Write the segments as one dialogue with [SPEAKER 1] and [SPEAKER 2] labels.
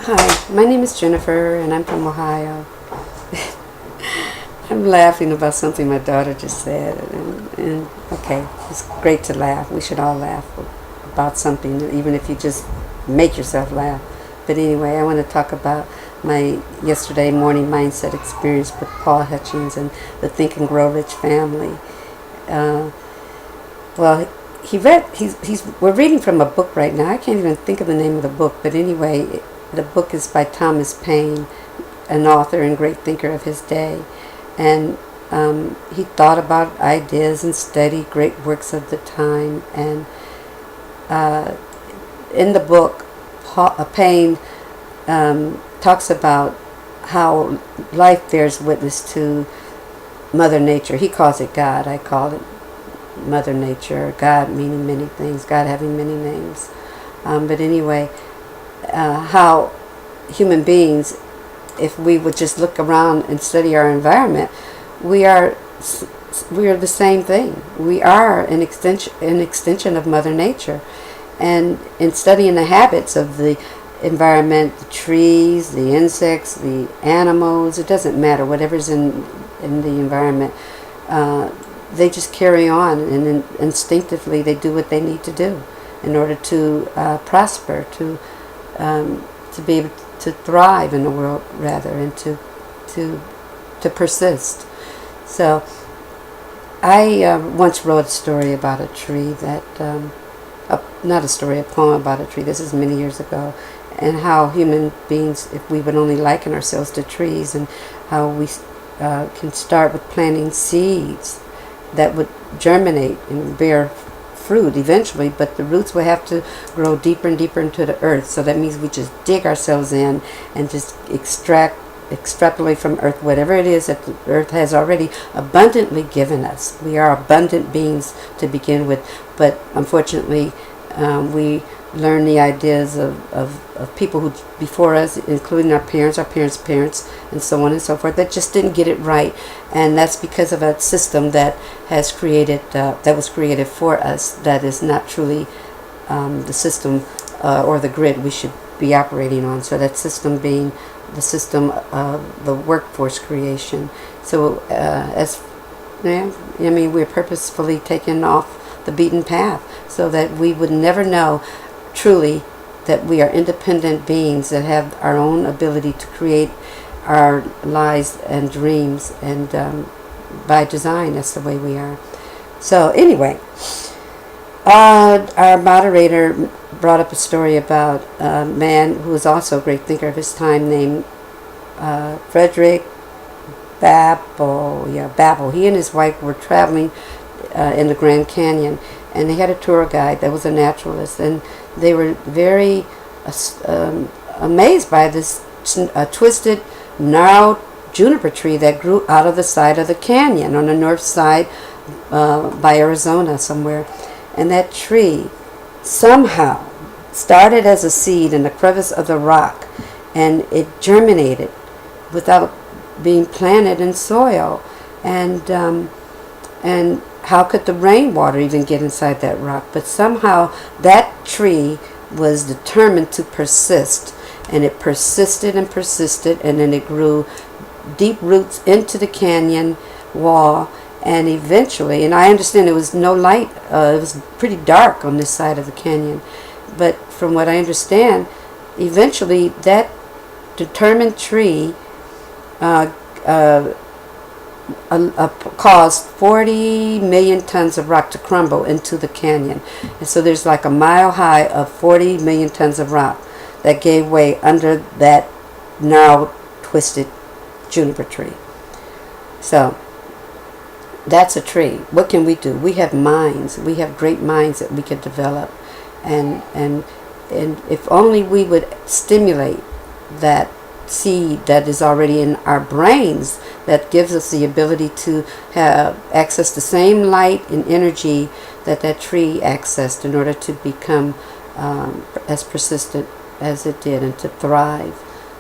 [SPEAKER 1] Hi, my name is Jennifer and I'm from Ohio. I'm laughing about something my daughter just said, and okay, it's great to laugh. We should all laugh about something, even if you just make yourself laugh. But anyway, I want to talk about my yesterday morning mindset experience with Paul Hutchins and the Think and Grow Rich family. Well, we're reading from a book right now. I can't even think of the name of the book, but anyway, the book is by Thomas Paine, an author and great thinker of his day. And he thought about ideas and studied great works of the time. And in the book, Paine talks about how life bears witness to Mother Nature. He calls it God. I call it Mother Nature. God meaning many things. God having many names. But anyway, how human beings, if we would just look around and study our environment, we are the same thing. We are an extension of Mother Nature. And in studying the habits of the environment, the trees, the insects, the animals, it doesn't matter, whatever's in the environment, they just carry on, and instinctively they do what they need to do in order to prosper, to be able to thrive in the world, rather, and to persist. So I once wrote a story about a tree that, not a story, a poem about a tree. This is many years ago, and how human beings, if we would only liken ourselves to trees, and how we can start with planting seeds that would germinate and bear fruit eventually, but the roots will have to grow deeper and deeper into the earth. So that means we just dig ourselves in and just extrapolate from earth whatever it is that the earth has already abundantly given us. We are abundant beings to begin with, but unfortunately we learn the ideas of people who before us, including our parents' parents, and so on and so forth, that just didn't get it right. And that's because of a system that has created that was created for us, that is not truly the system or the grid we should be operating on. So that system being the system of the workforce creation. So we're purposefully taken off the beaten path so that we would never know truly that we are independent beings that have our own ability to create our lives and dreams, and by design, that's the way we are. So anyway, our moderator brought up a story about a man who was also a great thinker of his time, named Frederick Babel. He and his wife were traveling in the Grand Canyon, and they had a tour guide that was a naturalist, and they were very amazed by this twisted, gnarled juniper tree that grew out of the side of the canyon on the north side by Arizona somewhere. And that tree somehow started as a seed in the crevice of the rock, and it germinated without being planted in soil. And how could the rainwater even get inside that rock? But somehow that tree was determined to persist, and it persisted and persisted, and then it grew deep roots into the canyon wall, and eventually, and I understand there was no light, it was pretty dark on this side of the canyon, but from what I understand, eventually that determined tree caused 40 million tons of rock to crumble into the canyon. And so there's like a mile high of 40 million tons of rock that gave way under that now twisted juniper tree. So that's a tree. What can we do? We have minds. We have great minds that we could develop. And if only we would stimulate that seed that is already in our brains, that gives us the ability to have access the same light and energy that that tree accessed in order to become as persistent as it did and to thrive.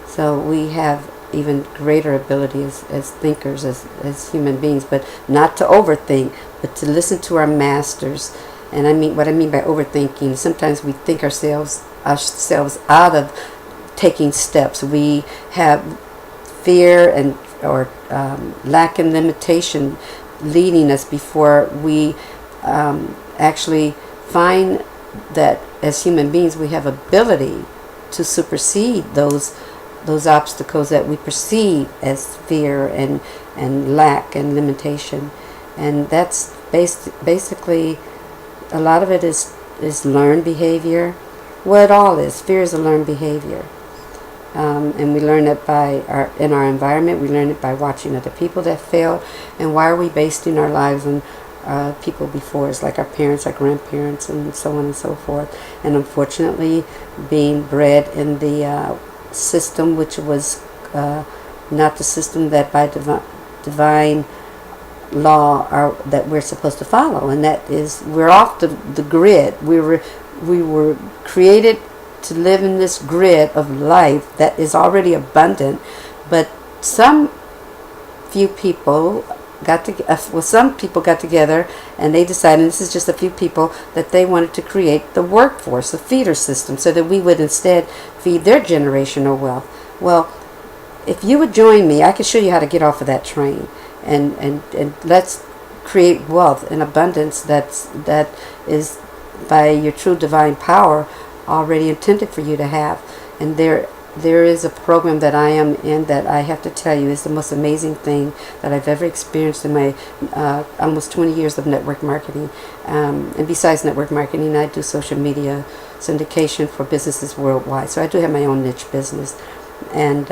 [SPEAKER 1] So we have even greater ability as thinkers, as human beings, but not to overthink, but to listen to our masters. And what I mean by overthinking, sometimes we think ourselves out of taking steps. We have fear and or lack and limitation leading us before we actually find that as human beings we have ability to supersede those obstacles that we perceive as fear and lack and limitation. And that's basically a lot of it is learned behavior. Well, it all is. Fear is a learned behavior. And we learn it in our environment. We learn it by watching other people that failed. And why are we basing our lives on people before us, like our parents, our grandparents, and so on and so forth? And unfortunately, being bred in the system which was not the system that by divine law that we're supposed to follow, and that is we're off the grid. We were created to live in this grid of life that is already abundant, but some people got together and they decided, this is just a few people, that they wanted to create the workforce, the feeder system, so that we would instead feed their generational wealth. Well, if you would join me, I could show you how to get off of that train, and let's create wealth and abundance that is by your true divine power already intended for you to have. And there is a program that I am in that I have to tell you is the most amazing thing that I've ever experienced in my almost 20 years of network marketing. And besides network marketing, I do social media syndication for businesses worldwide. So I do have my own niche business. And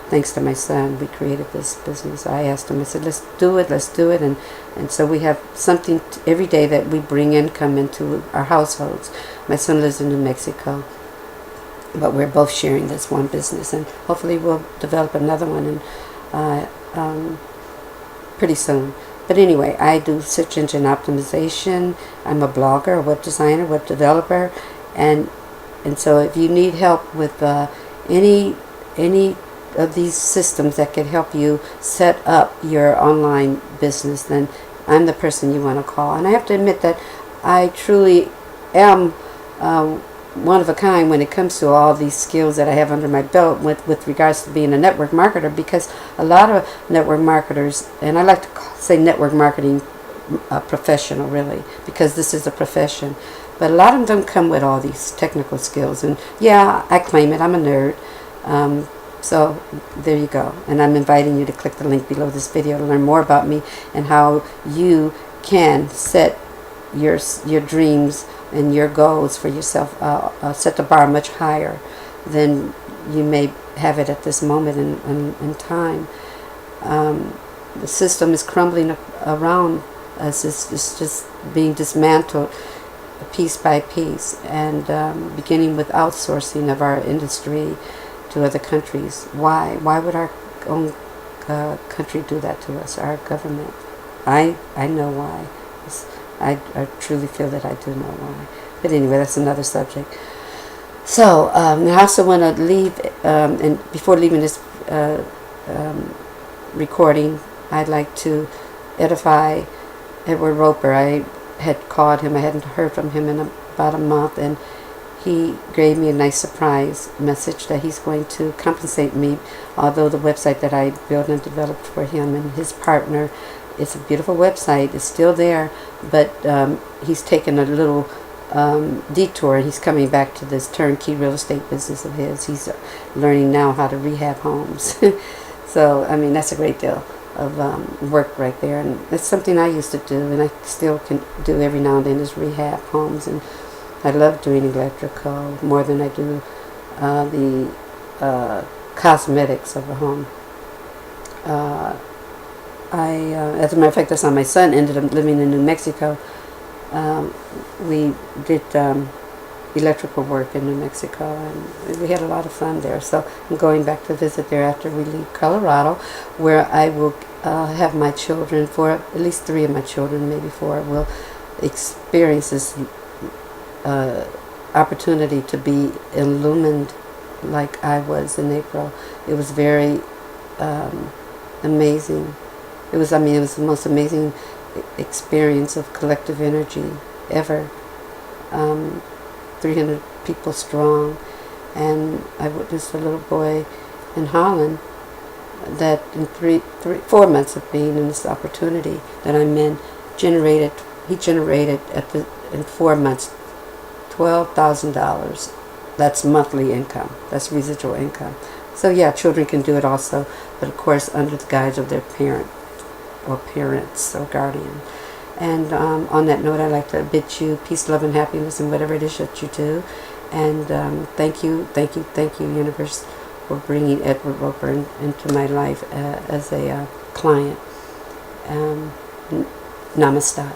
[SPEAKER 1] thanks to my son, we created this business. I asked him, I said, let's do it. And so we have something every day that we bring income into our households. My son lives in New Mexico, but we're both sharing this one business, and hopefully we'll develop another one pretty soon. But anyway, I do search engine optimization. I'm a blogger, a web designer, web developer, and so if you need help with any of these systems that could help you set up your online business, then I'm the person you want to call. And I have to admit that I truly am one of a kind when it comes to all these skills that I have under my belt with regards to being a network marketer, because a lot of network marketers, and I like to say network marketing professional really, because this is a profession, but a lot of them don't come with all these technical skills. And yeah, I claim it, I'm a nerd. So there you go. And I'm inviting you to click the link below this video to learn more about me and how you can set your dreams and your goals for yourself, set the bar much higher than you may have it at this moment in time. The system is crumbling around us. It's just being dismantled piece by piece, and beginning with outsourcing of our industry to other countries. Why would our own country do that to us, our government? I know why. I truly feel that I do know why. But anyway, that's another subject. So I also want to leave, and before leaving this recording, I'd like to edify Edward Roper. I had called him. I hadn't heard from him in about a month, and he gave me a nice surprise message that he's going to compensate me, although the website that I built and developed for him and his partner, it's a beautiful website, it's still there, but he's taken a little detour, and he's coming back to this turnkey real estate business of his. He's learning now how to rehab homes. So, I mean, that's a great deal of work right there, and it's something I used to do, and I still can do every now and then, is rehab homes. And I love doing electrical more than I do the cosmetics of a home. As a matter of fact, that's how my son ended up living in New Mexico. We did electrical work in New Mexico, and we had a lot of fun there. So I'm going back to visit there after we leave Colorado, where I will have my children, for at least 3 of my children, maybe 4, will experience this opportunity to be illumined like I was in April. It was very amazing. It was the most amazing experience of collective energy ever. 300 people strong, And I witnessed a little boy in Holland that in 4 months of being in this opportunity that I'm in, he generated in 4 months $12,000. That's monthly income. That's residual income. So yeah, children can do it also, but of course under the guise of their parent or parents or guardian. And on that note, I'd like to bid you peace, love, and happiness in whatever it is that you do. And thank you, universe, for bringing Edward Roper into my life as a client. Namaste.